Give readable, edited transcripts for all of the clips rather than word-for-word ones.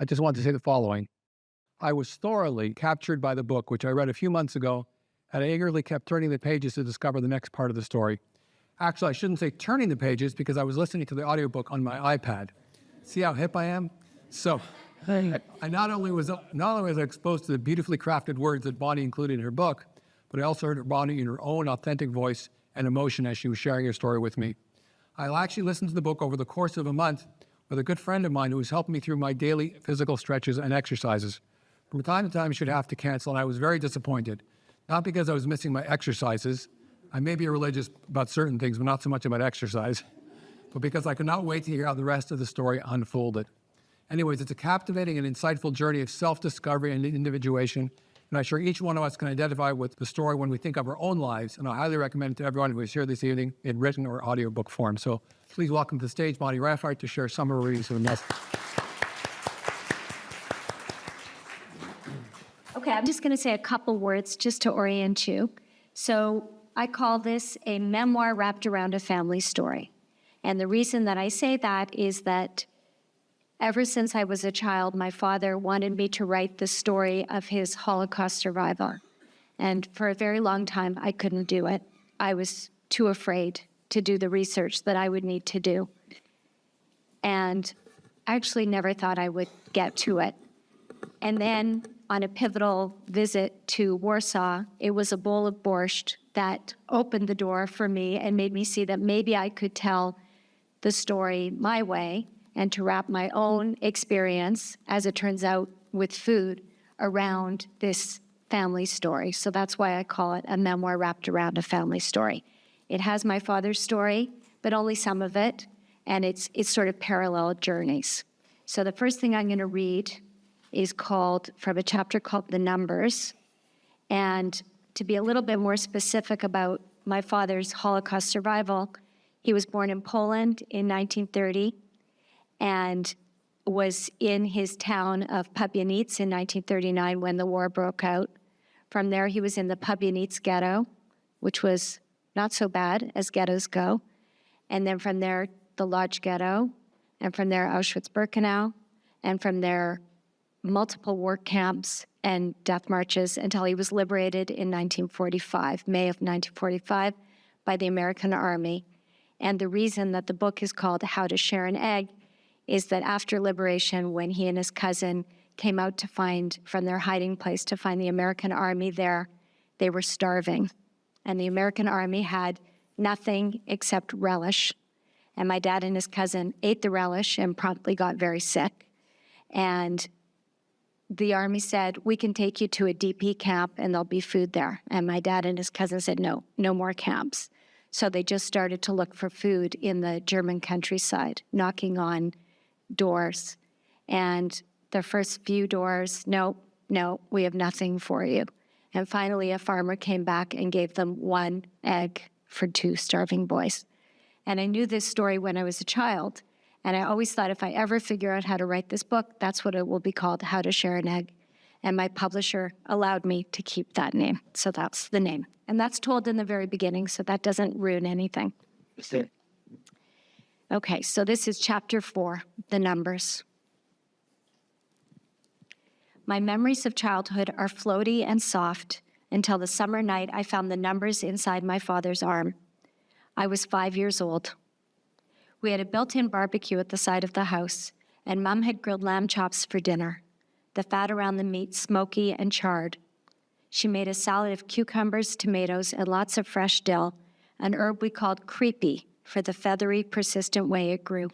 I just want to say the following. I was thoroughly captured by the book, which I read a few months ago, and I eagerly kept turning the pages to discover the next part of the story. Actually, I shouldn't say turning the pages because I was listening to the audiobook on my iPad. See how hip I am? So I not only was I exposed to the beautifully crafted words that Bonnie included in her book, but I also heard Bonnie in her own authentic voice and emotion as she was sharing her story with me. I'll actually listen to the book over the course of a month with a good friend of mine who was helping me through my daily physical stretches and exercises. From time to time, she'd have to cancel, and I was very disappointed. Not because I was missing my exercises. I may be religious about certain things, but not so much about exercise. But because I could not wait to hear how the rest of the story unfolded. Anyways, it's a captivating and insightful journey of self-discovery and individuation, and I'm sure each one of us can identify with the story when we think of our own lives, and I highly recommend it to everyone who is here this evening in written or audiobook form. So please welcome to the stage Bonny Reichert to share some of her readings of the message. Okay, I'm just going to say a couple words just to orient you. So I call this a memoir wrapped around a family story. And the reason that I say that is that ever since I was a child, my father wanted me to write the story of his Holocaust survival. And for a very long time, I couldn't do it. I was too afraid to do the research that I would need to do. And I actually never thought I would get to it. And then on a pivotal visit to Warsaw, it was a bowl of borscht that opened the door for me and made me see that maybe I could tell the story my way and to wrap my own experience, as it turns out, with food around this family story. So that's why I call it a memoir wrapped around a family story. It has my father's story, but only some of it, and it's sort of parallel journeys. So the first thing I'm going to read is from a chapter called The Numbers. And to be a little bit more specific about my father's Holocaust survival, he was born in Poland in 1930 and was in his town of Pabianice in 1939 when the war broke out. From there, he was in the Pabianice ghetto, which was not so bad as ghettos go. And then from there, the Lodz ghetto, and from there, Auschwitz-Birkenau, and from there, multiple work camps and death marches until he was liberated in 1945, May of 1945, by the American Army. And the reason that the book is called How to Share an Egg is that after liberation, when he and his cousin came out to find, from their hiding place, to find the American Army there, they were starving. And the American Army had nothing except relish. And my dad and his cousin ate the relish and promptly got very sick. And the Army said, we can take you to a DP camp and there'll be food there. And my dad and his cousin said, no more camps. So they just started to look for food in the German countryside, knocking on doors. And the first few doors, no, we have nothing for you. And finally, a farmer came back and gave them one egg for 2 starving boys. And I knew this story when I was a child. And I always thought if I ever figure out how to write this book, that's what it will be called, How to Share an Egg. And my publisher allowed me to keep that name. So that's the name. And that's told in the very beginning, so that doesn't ruin anything. Okay, so this is chapter 4, The Numbers. My memories of childhood are floaty and soft until the summer night I found the numbers inside my father's arm. I was 5 years old. We had a built-in barbecue at the side of the house, and Mom had grilled lamb chops for dinner, the fat around the meat smoky and charred. She made a salad of cucumbers, tomatoes, and lots of fresh dill, an herb we called creepy for the feathery, persistent way it grew.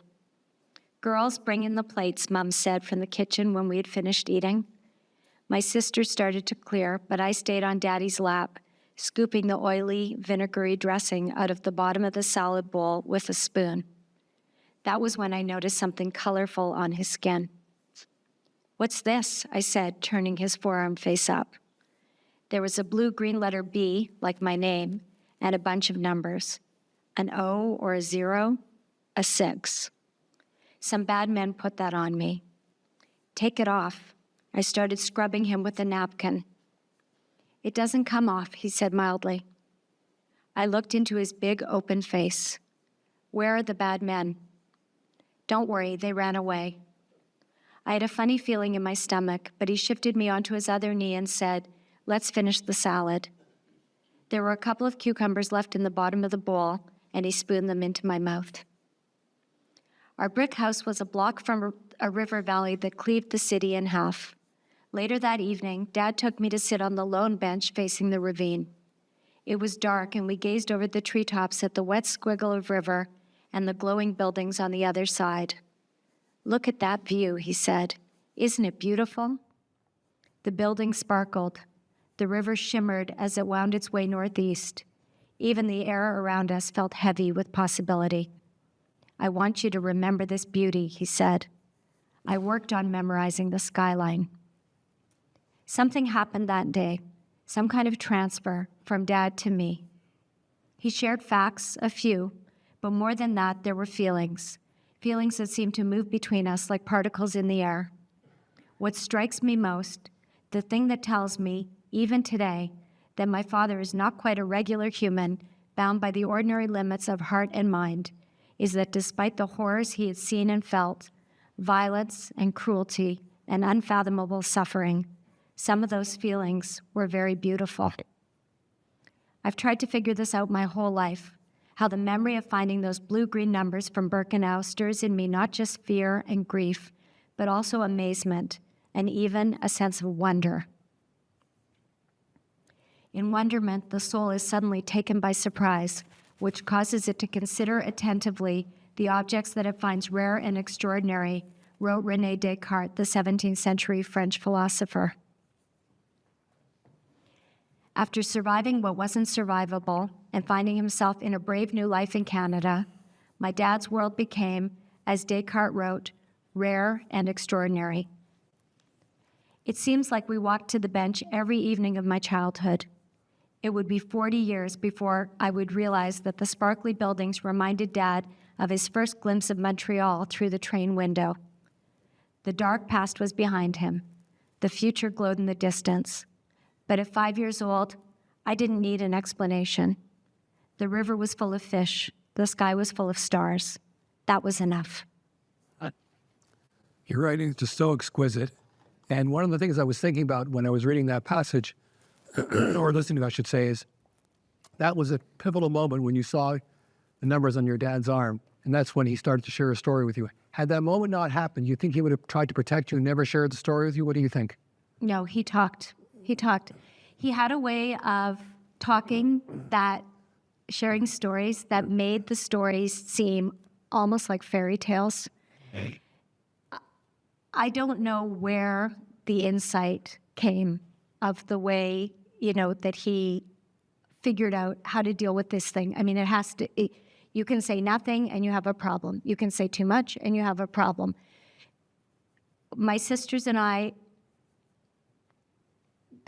Girls, bring in the plates, Mom said from the kitchen when we had finished eating. My sister started to clear, but I stayed on Daddy's lap, scooping the oily, vinegary dressing out of the bottom of the salad bowl with a spoon. That was when I noticed something colorful on his skin. What's this? I said, turning his forearm face up. There was a blue-green letter B, like my name, and a bunch of numbers. An O or a 0, a 6. Some bad men put that on me. Take it off. I started scrubbing him with a napkin. It doesn't come off, he said mildly. I looked into his big, open face. Where are the bad men? Don't worry, they ran away. I had a funny feeling in my stomach, but he shifted me onto his other knee and said, "Let's finish the salad." There were a couple of cucumbers left in the bottom of the bowl, and he spooned them into my mouth. Our brick house was a block from a river valley that cleaved the city in half. Later that evening, Dad took me to sit on the lone bench facing the ravine. It was dark, and we gazed over the treetops at the wet squiggle of river and the glowing buildings on the other side. "Look at that view," he said. "Isn't it beautiful?" The buildings sparkled. The river shimmered as it wound its way northeast. Even the air around us felt heavy with possibility. "I want you to remember this beauty," he said. I worked on memorizing the skyline. Something happened that day, some kind of transfer from Dad to me. He shared facts, a few, but more than that, there were feelings that seemed to move between us like particles in the air. What strikes me most, the thing that tells me, even today, that my father is not quite a regular human, bound by the ordinary limits of heart and mind, is that despite the horrors he had seen and felt, violence and cruelty and unfathomable suffering, some of those feelings were very beautiful. I've tried to figure this out my whole life, how the memory of finding those blue-green numbers from Birkenau stirs in me not just fear and grief, but also amazement and even a sense of wonder. In wonderment, the soul is suddenly taken by surprise, which causes it to consider attentively the objects that it finds rare and extraordinary, wrote René Descartes, the 17th century French philosopher. After surviving what wasn't survivable and finding himself in a brave new life in Canada, my dad's world became, as Descartes wrote, rare and extraordinary. It seems like we walked to the bench every evening of my childhood. It would be 40 years before I would realize that the sparkly buildings reminded Dad of his first glimpse of Montreal through the train window. The dark past was behind him. The future glowed in the distance. But at 5 years old, I didn't need an explanation. The river was full of fish. The sky was full of stars. That was enough. Your writing is just so exquisite. And one of the things I was thinking about when I was reading that passage, or listening to it, I should say, is that was a pivotal moment when you saw the numbers on your dad's arm, and that's when he started to share a story with you. Had that moment not happened, you think he would have tried to protect you and never shared the story with you? What do you think? No, he talked. He had a way of talking, that sharing stories that made the stories seem almost like fairy tales. I don't know where the insight came of the way, that he figured out how to deal with this thing. I mean, you can say nothing and you have a problem. You can say too much and you have a problem. My sisters and I,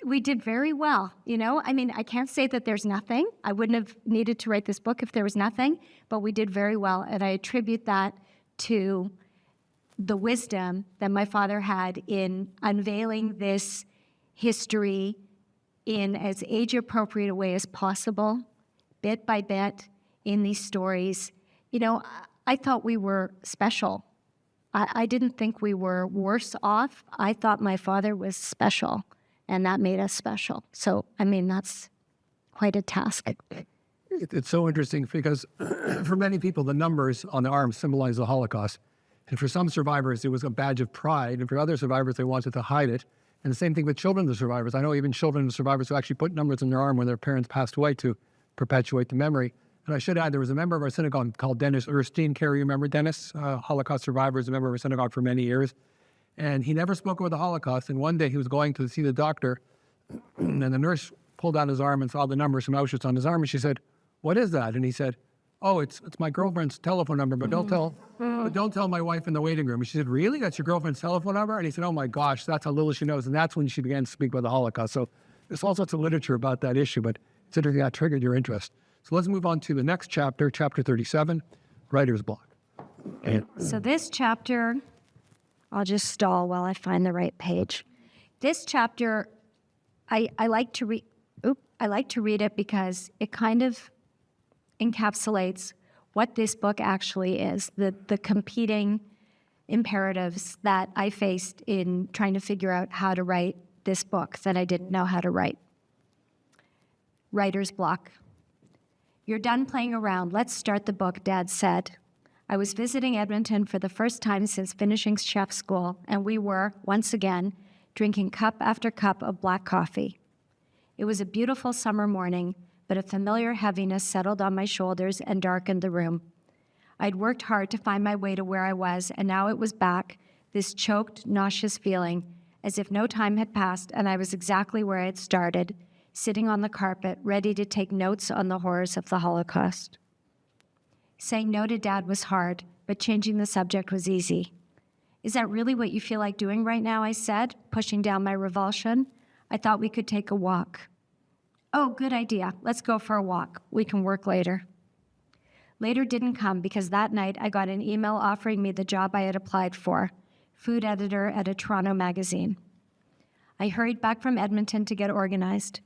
we did very well, I mean, I can't say that there's nothing. I wouldn't have needed to write this book if there was nothing, but we did very well. And I attribute that to the wisdom that my father had in unveiling this history in as age-appropriate a way as possible, bit by bit, in these stories. I thought we were special. I didn't think we were worse off. I thought my father was special, and that made us special. So, I mean, that's quite a task. It's so interesting because for many people, the numbers on the arm symbolize the Holocaust. And for some survivors, it was a badge of pride. And for other survivors, they wanted to hide it. And the same thing with children of the survivors. I know even children of survivors who actually put numbers on their arm when their parents passed away to perpetuate the memory. And I should add, there was a member of our synagogue called Dennis Erstein. Carrie, you remember Dennis? Holocaust survivor, was a member of our synagogue for many years. And he never spoke about the Holocaust. And one day he was going to see the doctor, and the nurse pulled out his arm and saw the numbers from Auschwitz on his arm. And she said, "What is that?" And he said, "Oh, it's my girlfriend's telephone number, but don't tell my wife in the waiting room." And she said, "Really? That's your girlfriend's telephone number?" And he said, "Oh my gosh, that's how little she knows." And that's when she began to speak about the Holocaust. So there's all sorts of literature about that issue, but it's interesting that triggered your interest. So let's move on to the next chapter, chapter 37, writer's block. So this chapter, I'll just stall while I find the right page. This chapter, I like to read it because it kind of encapsulates what this book actually is, the competing imperatives that I faced in trying to figure out how to write this book that I didn't know how to write. Writer's block. "You're done playing around. Let's start the book," Dad said. I was visiting Edmonton for the first time since finishing chef school, and we were, once again, drinking cup after cup of black coffee. It was a beautiful summer morning, but a familiar heaviness settled on my shoulders and darkened the room. I'd worked hard to find my way to where I was, and now it was back, this choked, nauseous feeling, as if no time had passed and I was exactly where I had started, sitting on the carpet, ready to take notes on the horrors of the Holocaust. Saying no to Dad was hard, but changing the subject was easy. "Is that really what you feel like doing right now?" I said, pushing down my revulsion. "I thought we could take a walk." "Oh, good idea. Let's go for a walk. We can work later." Later didn't come because that night I got an email offering me the job I had applied for, food editor at a Toronto magazine. I hurried back from Edmonton to get organized.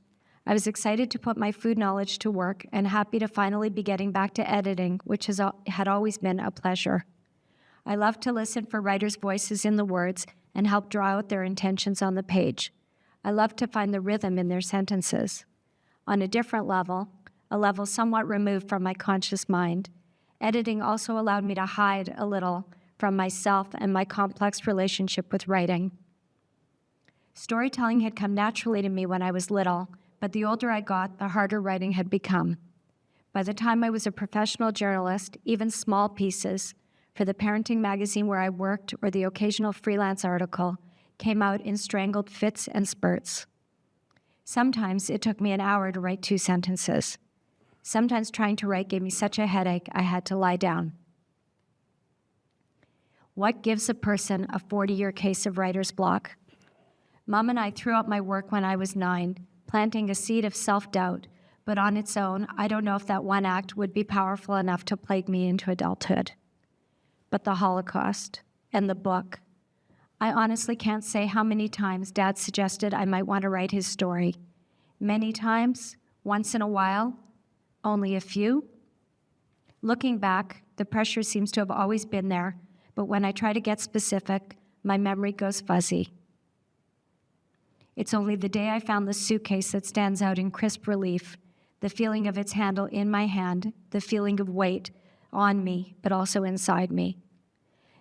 I was excited to put my food knowledge to work and happy to finally be getting back to editing, which had always been a pleasure. I love to listen for writers' voices in the words and help draw out their intentions on the page. I love to find the rhythm in their sentences. On a different level, a level somewhat removed from my conscious mind, editing also allowed me to hide a little from myself and my complex relationship with writing. Storytelling had come naturally to me when I was little, but the older I got, the harder writing had become. By the time I was a professional journalist, even small pieces, for the parenting magazine where I worked or the occasional freelance article, came out in strangled fits and spurts. Sometimes it took me an hour to write 2 sentences. Sometimes trying to write gave me such a headache I had to lie down. What gives a person a 40-year case of writer's block? Mom and I threw out my work when I was 9, planting a seed of self-doubt, but on its own, I don't know if that one act would be powerful enough to plague me into adulthood. But the Holocaust and the book. I honestly can't say how many times Dad suggested I might want to write his story. Many times, once in a while, only a few. Looking back, the pressure seems to have always been there, but when I try to get specific, my memory goes fuzzy. It's only the day I found the suitcase that stands out in crisp relief, the feeling of its handle in my hand, the feeling of weight on me, but also inside me.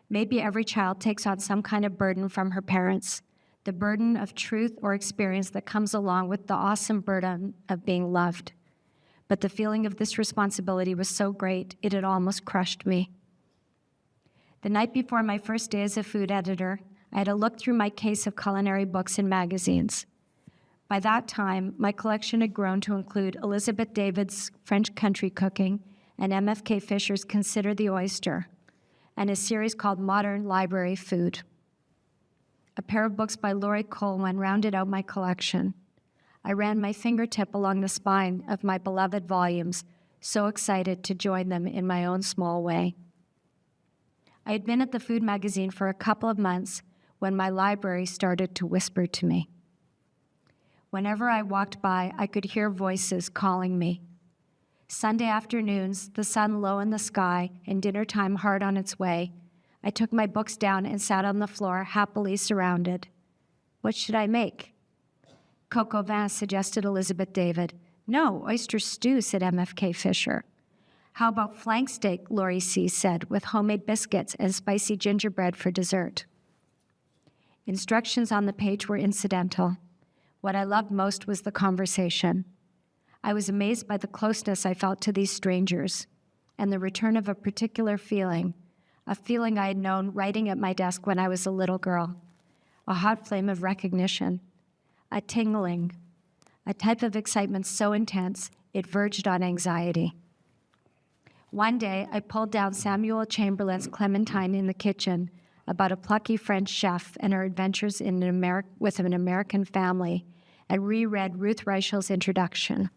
Maybe every child takes on some kind of burden from her parents, the burden of truth or experience that comes along with the awesome burden of being loved. But the feeling of this responsibility was so great, it had almost crushed me. The night before my first day as a food editor, I had a look through my case of culinary books and magazines. By that time, my collection had grown to include Elizabeth David's French Country Cooking and MFK Fisher's Consider the Oyster, and a series called Modern Library Food. A pair of books by Ruth Reichl rounded out my collection. I ran my fingertip along the spine of my beloved volumes, so excited to join them in my own small way. I had been at the food magazine for a couple of months when my library started to whisper to me. Whenever I walked by, I could hear voices calling me. Sunday afternoons, the sun low in the sky and dinner time hard on its way, I took my books down and sat on the floor, happily surrounded. What should I make? Coq au vin, suggested Elizabeth David. No, oyster stew, said MFK Fisher. How about flank steak, Lori C. said, with homemade biscuits and spicy gingerbread for dessert. Instructions on the page were incidental. What I loved most was the conversation. I was amazed by the closeness I felt to these strangers and the return of a particular feeling, a feeling I had known writing at my desk when I was a little girl, a hot flame of recognition, a tingling, a type of excitement so intense it verged on anxiety. One day, I pulled down Samuel Chamberlain's Clementine in the Kitchen about a plucky French chef and her adventures with an American family, and reread Ruth Reichl's introduction.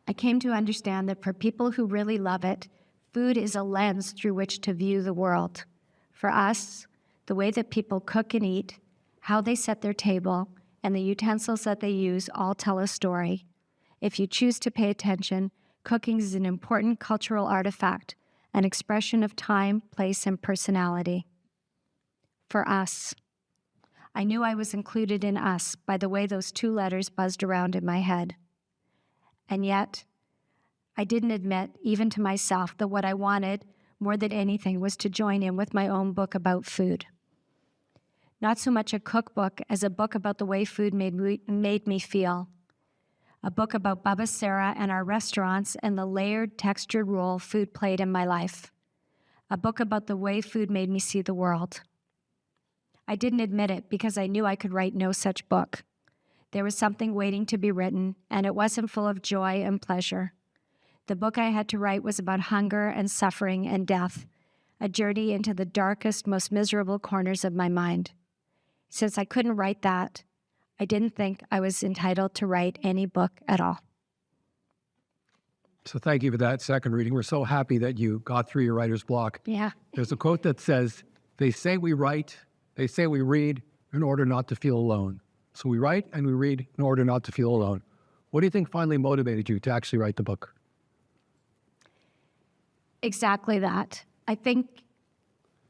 I came to understand that for people who really love it, food is a lens through which to view the world. For us, the way that people cook and eat, how they set their table, and the utensils that they use all tell a story. If you choose to pay attention, cooking is an important cultural artifact, an expression of time, place, and personality. For us. I knew I was included in us by the way those two letters buzzed around in my head. And yet, I didn't admit, even to myself, that what I wanted more than anything was to join in with my own book about food. Not so much a cookbook as a book about the way food made me feel. A book about Baba Sarah and our restaurants and the layered, textured role food played in my life. A book about the way food made me see the world. I didn't admit it because I knew I could write no such book. There was something waiting to be written, and it wasn't full of joy and pleasure. The book I had to write was about hunger and suffering and death, a journey into the darkest, most miserable corners of my mind. Since I couldn't write that, I didn't think I was entitled to write any book at all. So thank you for that second reading. We're so happy that you got through your writer's block. Yeah. There's a quote that says, they say we write, they say we read in order not to feel alone. So we write and we read in order not to feel alone. What do you think finally motivated you to actually write the book? Exactly that. I think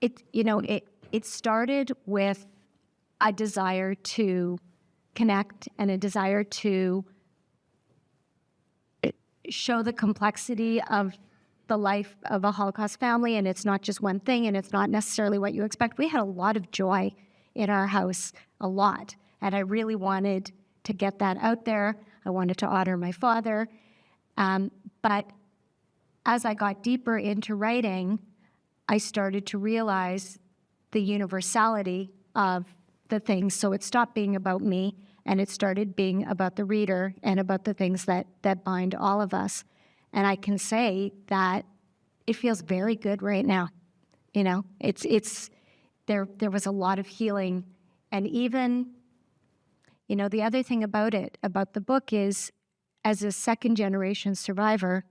it started with a desire to connect and a desire to show the complexity of the life of a Holocaust family, and it's not just one thing, and it's not necessarily what you expect. We had a lot of joy in our house, a lot, and I really wanted to get that out there. I wanted to honor my father, but as I got deeper into writing, I started to realize the universality of the things. So it stopped being about me, and it started being about the reader and about the things that bind all of us. And I can say that it feels very good right now. You know, there was a lot of healing. And even, the other thing about the book is, as a second generation survivor,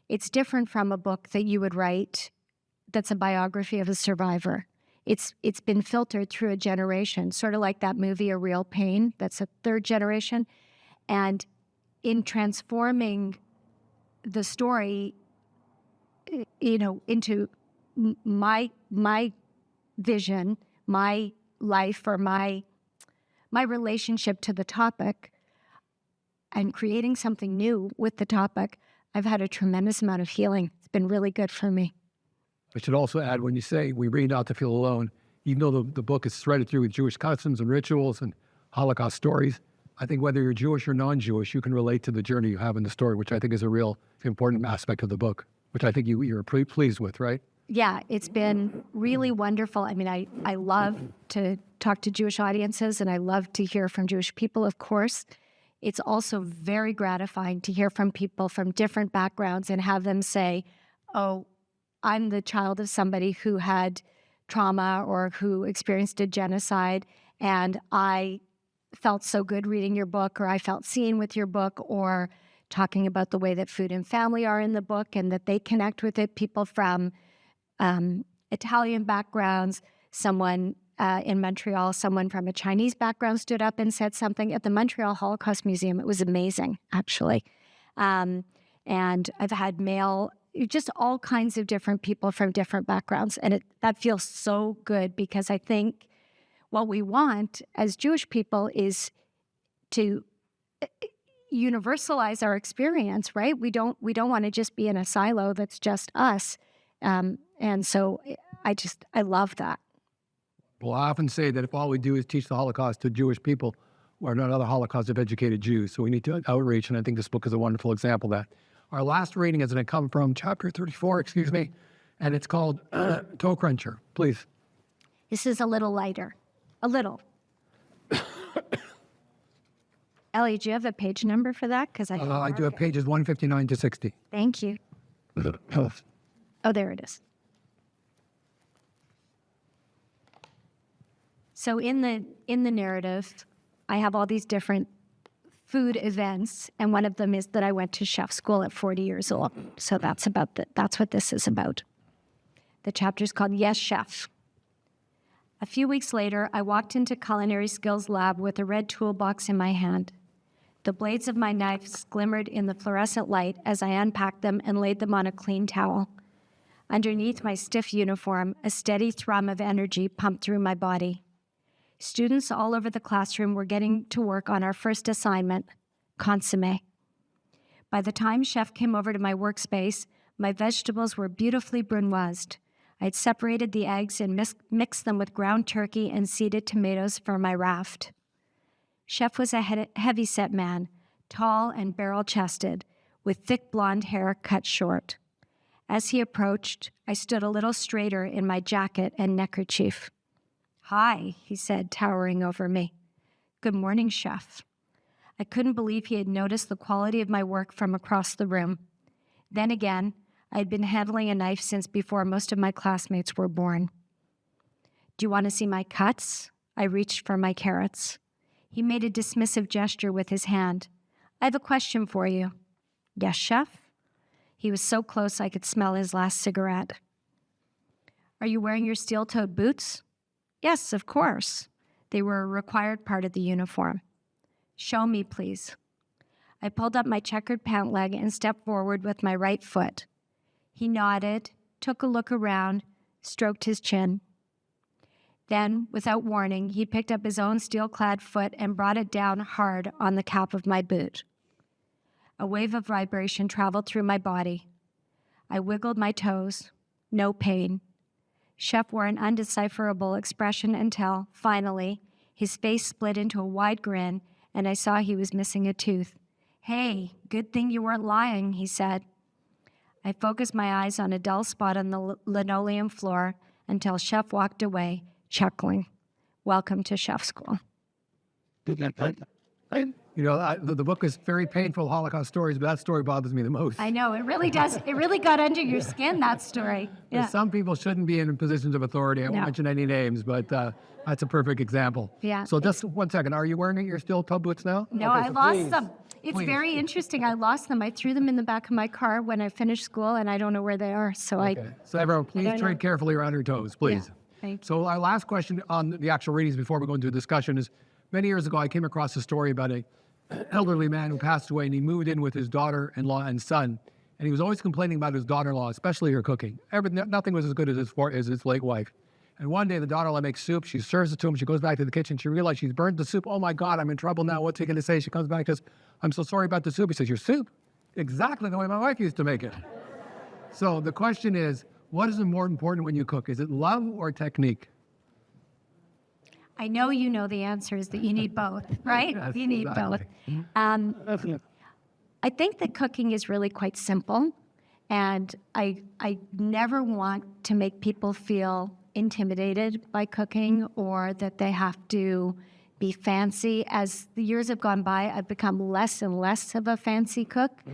it's different from a book that you would write that's a biography of a survivor. It's been filtered through a generation, sort of like that movie, A Real Pain, that's a third generation. And in transforming the story, into my vision, my life, or my relationship to the topic, and creating something new with the topic, I've had a tremendous amount of healing. It's been really good for me. I should also add, when you say we read not to feel alone, even though the book is threaded through with Jewish customs and rituals and Holocaust stories, I think whether you're Jewish or non-Jewish, you can relate to the journey you have in the story, which I think is a real important aspect of the book, which I think you're pretty pleased with, right? Yeah, it's been really wonderful. I mean, I love to talk to Jewish audiences, and I love to hear from Jewish people, of course. It's also very gratifying to hear from people from different backgrounds and have them say, oh, I'm the child of somebody who had trauma or who experienced a genocide, and I felt so good reading your book, or I felt seen with your book, or talking about the way that food and family are in the book and that they connect with it. People from Italian backgrounds, someone in Montreal, someone from a Chinese background stood up and said something at the Montreal Holocaust Museum. It was amazing, actually. And I've had just all kinds of different people from different backgrounds. And that feels so good, because I think what we want as Jewish people is to universalize our experience, right? We don't want to just be in a silo that's just us. And so I love that. Well, I often say that if all we do is teach the Holocaust to Jewish people, we're not another Holocaust of educated Jews. So we need to outreach, and I think this book is a wonderful example of that. Our last reading is going to come from chapter 34, and it's called Toe Cruncher. Please. This is a little lighter. A little. Ellie, do you have a page number for that? Because I do have pages 159 to 60. Thank you. Oh, there it is. So in the narrative, I have all these different food events, and one of them is that I went to chef school at 40 years old. So that's what this is about. The chapter is called Yes, Chef. A few weeks later, I walked into culinary skills lab with a red toolbox in my hand. The blades of my knives glimmered in the fluorescent light as I unpacked them and laid them on a clean towel. Underneath my stiff uniform, a steady thrum of energy pumped through my body. Students all over the classroom were getting to work on our first assignment, consommé. By the time Chef came over to my workspace, my vegetables were beautifully brunoised. I had separated the eggs and mixed them with ground turkey and seeded tomatoes for my raft. Chef was a heavy-set man, tall and barrel-chested, with thick blonde hair cut short. As he approached, I stood a little straighter in my jacket and neckerchief. "Hi," he said, towering over me. "Good morning, Chef." I couldn't believe he had noticed the quality of my work from across the room. Then again, I had been handling a knife since before most of my classmates were born. "Do you want to see my cuts?" I reached for my carrots. He made a dismissive gesture with his hand. "I have a question for you." "Yes, Chef?" He was so close I could smell his last cigarette. "Are you wearing your steel-toed boots?" "Yes, of course." They were a required part of the uniform. "Show me, please." I pulled up my checkered pant leg and stepped forward with my right foot. He nodded, took a look around, stroked his chin. Then, without warning, he picked up his own steel-clad foot and brought it down hard on the cap of my boot. A wave of vibration traveled through my body. I wiggled my toes. No pain. Chef wore an undecipherable expression until, finally, his face split into a wide grin, and I saw he was missing a tooth. "Hey, good thing you weren't lying," he said. I focused my eyes on a dull spot on the linoleum floor until Chef walked away, chuckling. Welcome to Chef School. You know, the book is very painful Holocaust stories, but that story bothers me the most. I know, it really does. It really got under your skin, that story. Yeah. Some people shouldn't be in positions of authority. I won't mention any names, but that's a perfect example. Yeah. So just 1 second. Are you wearing your steel-toe boots now? No, Okay, I so lost them. It's please. very interesting. I lost them. I threw them in the back of my car when I finished school, and I don't know where they are. So Okay. So everyone, please don't tread know. carefully around your toes, please. Yeah, thank you. So our last question on the actual readings before we go into a discussion is, many years ago, I came across a story about an elderly man who passed away, and he moved in with his daughter-in-law and son, and he was always complaining about his daughter-in-law, especially her cooking. Nothing was as good as his late wife. And one day, the daughter-in-law makes soup. She serves it to him. She goes back to the kitchen. She realized she's burned the soup. "Oh, my God, I'm in trouble now. What's he going to say?" She comes back and says, "I'm so sorry about the soup." He says, "Your soup? Exactly the way my wife used to make it." So the question is, what is more important when you cook? Is it love or technique? I know you know the answer is that you need both, right? Yes, You need exactly. both. I think that cooking is really quite simple, and I never want to make people feel intimidated by cooking or that they have to be fancy. As the years have gone by, I've become less and less of a fancy cook.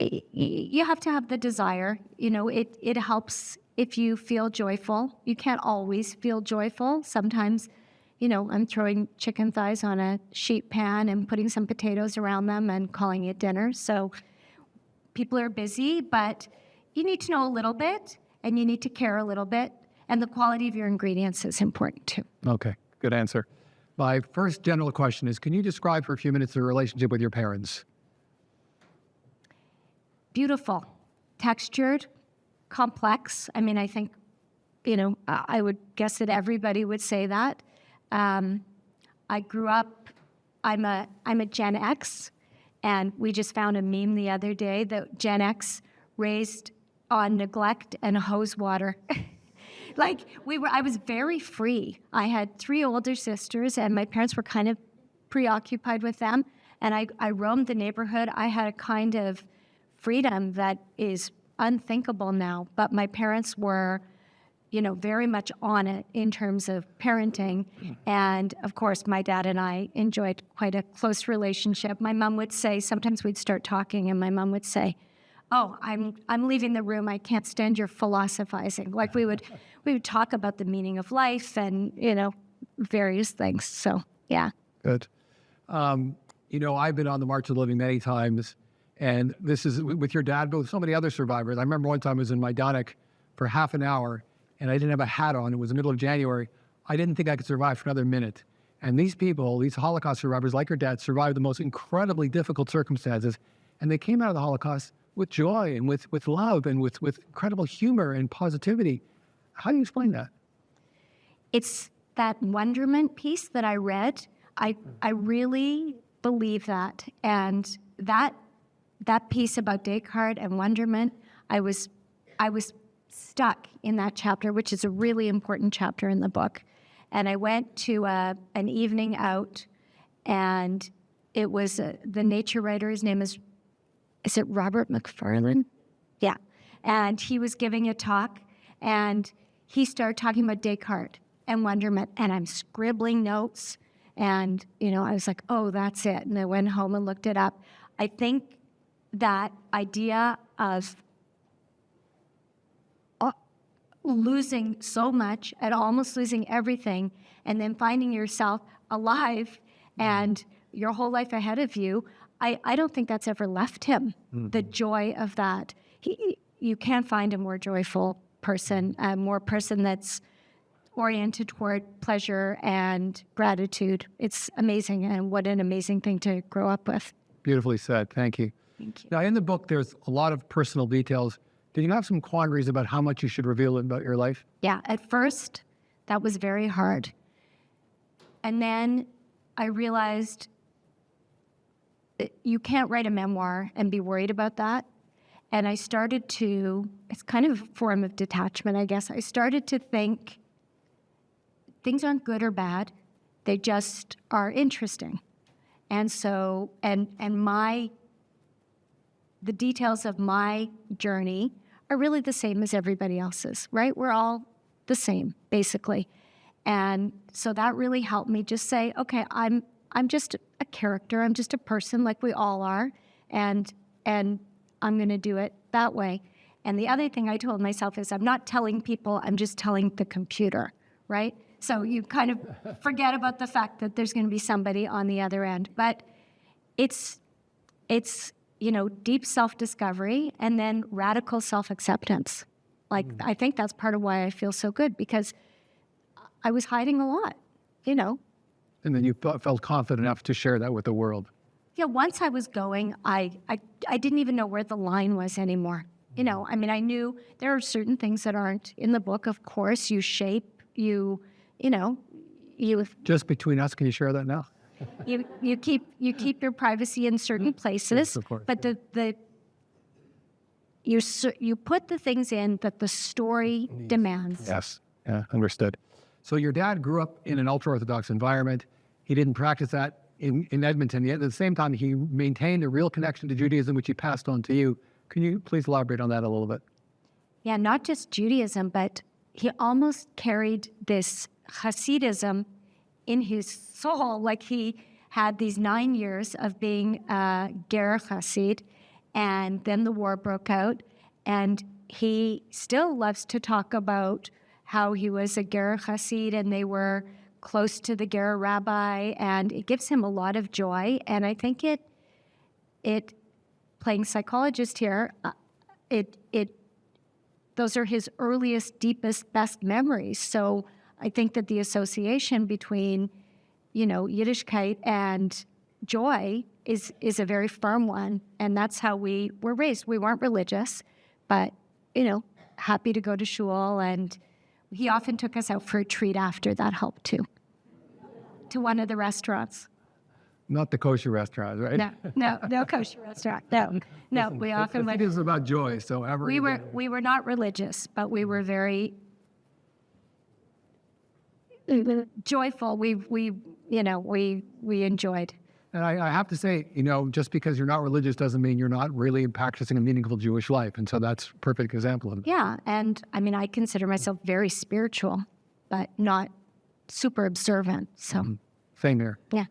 You have to have the desire. You know, it helps if you feel joyful. You can't always feel joyful. Sometimes, you know, I'm throwing chicken thighs on a sheet pan and putting some potatoes around them and calling it dinner. So people are busy, but you need to know a little bit and you need to care a little bit. And the quality of your ingredients is important too. Okay, good answer. My first general question is, can you describe for a few minutes the relationship with your parents? Beautiful, textured, complex. I mean, I think, you know, I would guess that everybody would say that. I grew up, I'm a Gen X, and we just found a meme the other day that Gen X raised on neglect and hose water. I was very free. I had 3 older sisters, and my parents were kind of preoccupied with them. And I roamed the neighborhood. I had a kind of freedom that is unthinkable now. But my parents were, you know, very much on it in terms of parenting. And of course, my dad and I enjoyed quite a close relationship. My mom would say, sometimes we'd start talking, and my mom would say, "Oh, I'm leaving the room. I can't stand your philosophizing." Like we would talk about the meaning of life and, you know, various things. So, yeah. Good. You know, I've been on the March of the Living many times, and this is with your dad, but with so many other survivors. I remember one time I was in Majdanek for half an hour, and I didn't have a hat on. It was the middle of January. I didn't think I could survive for another minute. And these people, these Holocaust survivors like your dad, survived the most incredibly difficult circumstances, and they came out of the Holocaust with joy and with love and with incredible humor and positivity. How do you explain that? It's that wonderment piece that I read. I really believe that. And that piece about Descartes and wonderment, I was stuck in that chapter, which is a really important chapter in the book. And I went to an evening out, and it was the nature writer. His name is it Robert McFarlane? Yeah. And he was giving a talk, and he started talking about Descartes and wonderment, and I'm scribbling notes. And, I was like, oh, that's it. And I went home and looked it up. I think that idea of losing so much and almost losing everything, and then finding yourself alive and your whole life ahead of you, I don't think that's ever left him, the joy of that. You can't find a more joyful person, a more person that's oriented toward pleasure and gratitude. It's amazing, and what an amazing thing to grow up with. Beautifully said. Thank you. Thank you. Now, in the book, there's a lot of personal details. Did you have some quandaries about how much you should reveal about your life? Yeah, at first, that was very hard. And then I realized that you can't write a memoir and be worried about that. And I started to, it's kind of a form of detachment, I guess. I started to think things aren't good or bad. They just are interesting. And so, and the details of my journey are really the same as everybody else's, right? We're all the same, basically. And so that really helped me just say, okay, I'm just a character. I'm just a person like we all are. And I'm going to do it that way. And the other thing I told myself is I'm not telling people, I'm just telling the computer, right? So you kind of forget about the fact that there's going to be somebody on the other end. But it's deep self-discovery and then radical self-acceptance. I think that's part of why I feel so good, because I was hiding a lot, And then you felt confident enough to share that with the world. Yeah, once I was going, I didn't even know where the line was anymore. I knew there are certain things that aren't in the book. Of course, you shape, you. Just between us, can you share that now? You keep your privacy in certain places, yes, of course. But you put the things in that the story demands. Yes, yeah, understood. So your dad grew up in an ultra-Orthodox environment. He didn't practice that in Edmonton, yet at the same time he maintained a real connection to Judaism, which he passed on to you. Can you please elaborate on that a little bit? Yeah, not just Judaism, but he almost carried this Hasidism in his soul. Like he had these 9 years of being a Ger Hasid, and then the war broke out, and he still loves to talk about how he was a Ger Hasid and they were close to the Ger rabbi, and it gives him a lot of joy. And I think it playing psychologist here, those are his earliest, deepest, best memories. So I think that the association between, Yiddishkeit and joy is a very firm one. And that's how we were raised. We weren't religious, but, happy to go to shul. And he often took us out for a treat after. That helped too. To one of the restaurants. Not the kosher restaurant, right? No kosher restaurant. No. We often went. It is about joy. So we were not religious, but we were very joyful. We enjoyed. And I have to say, just because you're not religious doesn't mean you're not really practicing a meaningful Jewish life. And so that's a perfect example of it. Yeah. And I consider myself very spiritual, but not super observant. So. Same here. Yeah.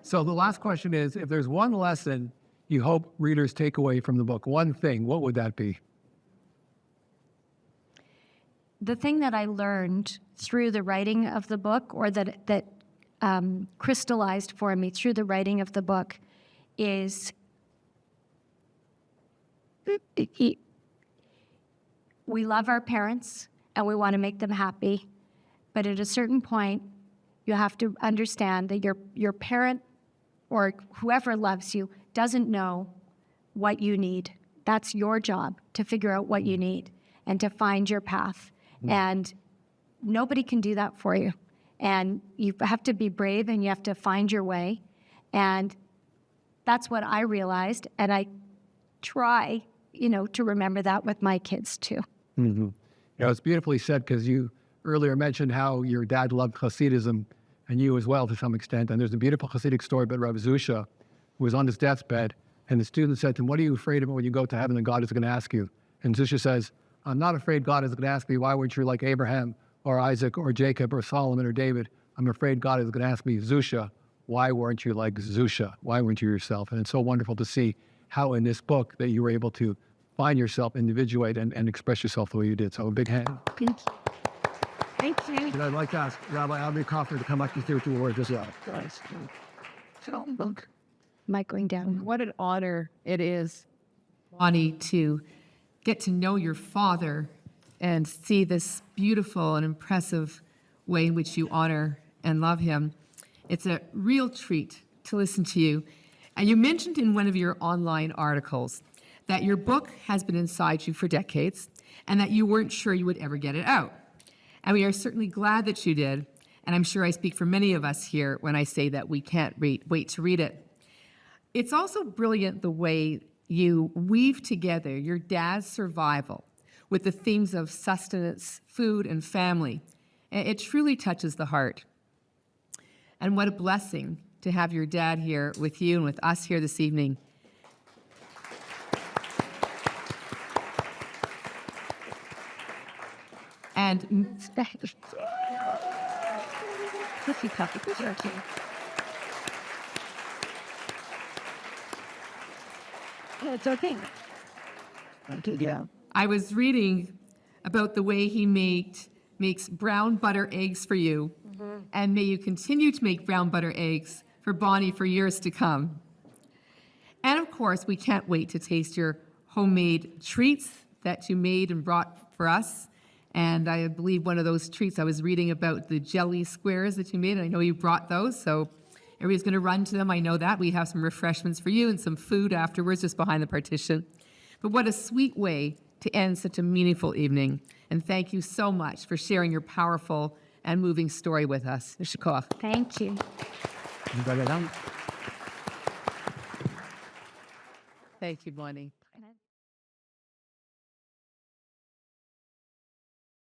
So the last question is, if there's one lesson you hope readers take away from the book, one thing, what would that be? The thing that I learned through the writing of the book, or that crystallized for me through the writing of the book, is we love our parents and we want to make them happy, but at a certain point, you have to understand that your parent or whoever loves you doesn't know what you need. That's your job, to figure out what you need and to find your path. And nobody can do that for you. And you have to be brave and you have to find your way. And that's what I realized. And I try, to remember that with my kids too. Mm-hmm. It's beautifully said, because you earlier mentioned how your dad loved Hasidism, and you as well to some extent. And there's a beautiful Hasidic story about Rav Zusha, who was on his deathbed, and the student said to him, "What are you afraid of when you go to heaven and God is going to ask you?" And Zusha says, "I'm not afraid God is going to ask me, why weren't you like Abraham or Isaac or Jacob or Solomon or David? I'm afraid God is going to ask me, Zusha, why weren't you like Zusha? Why weren't you yourself?" And it's so wonderful to see how in this book that you were able to find yourself, individuate, and express yourself the way you did. So a big hand. Thank you. Thank you. And I'd like to ask Rabbi Avi Kaufman to come up to say a few words as well. Mic going down. What an honor it is, Bonnie, to get to know your father and see this beautiful and impressive way in which you honor and love him. It's a real treat to listen to you. And you mentioned in one of your online articles that your book has been inside you for decades and that you weren't sure you would ever get it out. And we are certainly glad that you did. And I'm sure I speak for many of us here when I say that we can't wait to read it. It's also brilliant the way you weave together your dad's survival with the themes of sustenance, food, and family. It truly touches the heart. And what a blessing to have your dad here with you and with us here this evening. And It's okay. I was reading about the way he makes brown butter eggs for you, and may you continue to make brown butter eggs for Bonnie for years to come. And of course, we can't wait to taste your homemade treats that you made and brought for us. And I believe one of those treats, I was reading about the jelly squares that you made, and I know you brought those, so everybody's going to run to them. I know that. We have some refreshments for you and some food afterwards just behind the partition. But what a sweet way to end such a meaningful evening. And thank you so much for sharing your powerful and moving story with us. Thank you. Thank you, Bonnie.